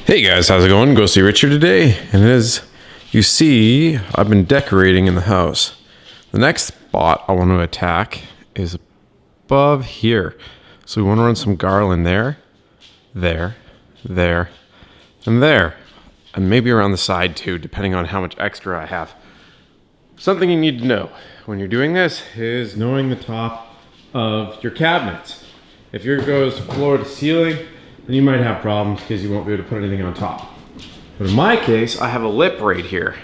Hey guys, how's it going? Go see Richard today. And as you see, I've been decorating in the house. The next spot I want to attack is above here. So we want to run some garland there, there, and there. And maybe around the side too, depending on how much extra I have. Something you need to know when you're doing this is knowing the top of your cabinets. If yours goes floor to ceiling, then you might have problems because you won't be able to put anything on top. But in my case, I have a lip right here.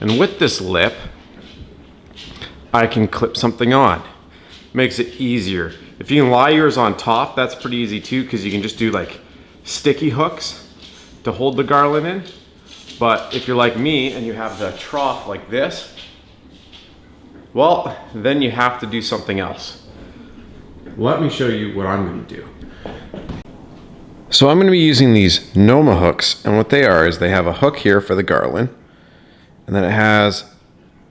And with this lip, I can clip something on. Makes it easier. If you can lie yours on top, that's pretty easy too, because you can just do like sticky hooks to hold the garland in. But if you're like me and you have the trough like this, well, then you have to do something else. Let me show you what I'm going to do. So I'm going to be using these Noma hooks, and what they are is they have a hook here for the garland, and then it has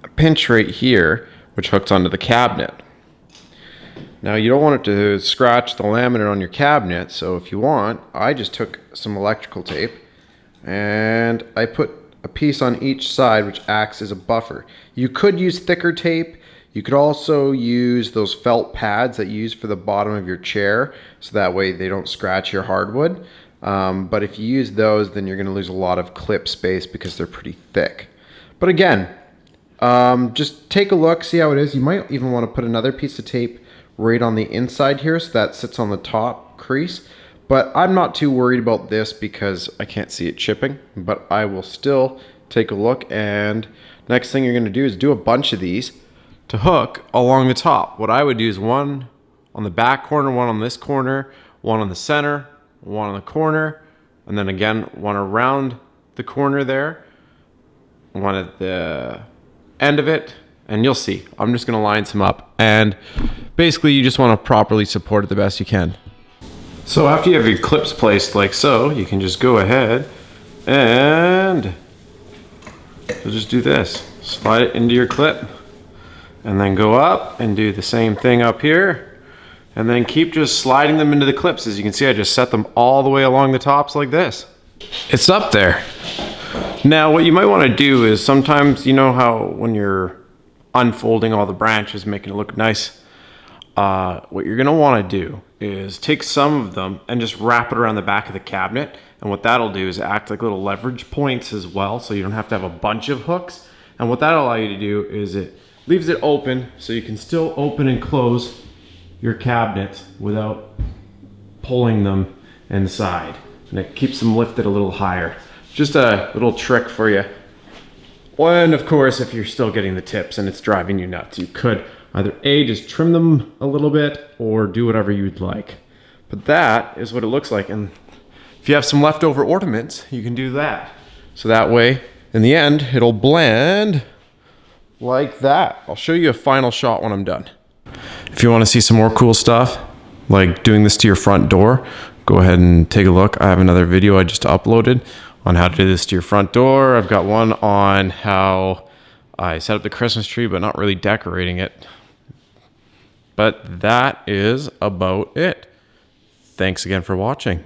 a pinch right here which hooks onto the cabinet. Now you don't want it to scratch the laminate on your cabinet, so if you want, I just took some electrical tape and I put a piece on each side which acts as a buffer. You could use thicker tape. You could also use those felt pads that you use for the bottom of your chair, so that way they don't scratch your hardwood. But if you use those, then you're going to lose a lot of clip space because they're pretty thick. But again, just take a look, see how it is. You might even want to put another piece of tape right on the inside here so that sits on the top crease. But I'm not too worried about this because I can't see it chipping. But I will still take a look, and next thing you're going to do is do a bunch of these to hook along the top. What I would do is one on the back corner, one on this corner, one on the center, one on the corner, and then again one around the corner there, one at the end of it, and you'll see. I'm just gonna line some up, and basically you just want to properly support it the best you can. So after you have your clips placed like so, you can just go ahead and you'll just do this. Slide it into your clip, and then go up and do the same thing up here, and then keep just sliding them into the clips. As you can see, I just set them all the way along the tops like this. It's up there. Now what you might want to do is, sometimes you know how when you're unfolding all the branches, making it look nice, what you're going to want to do is take some of them and just wrap it around the back of the cabinet, and what that'll do is act like little leverage points as well, so you don't have to have a bunch of hooks. And what that'll allow you to do is it leaves it open, so you can still open and close your cabinets without pulling them inside. And it keeps them lifted a little higher. Just a little trick for you. And of course, if you're still getting the tips and it's driving you nuts, you could either A, just trim them a little bit, or do whatever you'd like. But that is what it looks like. And if you have some leftover ornaments, you can do that. So that way, in the end, it'll blend like that. I'll show you a final shot when I'm done. If you want to see some more cool stuff, like doing this to your front door, go ahead and take a look. I have another video I just uploaded on how to do this to your front door. I've got one on how I set up the Christmas tree, but not really decorating it. But that is about it. Thanks again for watching.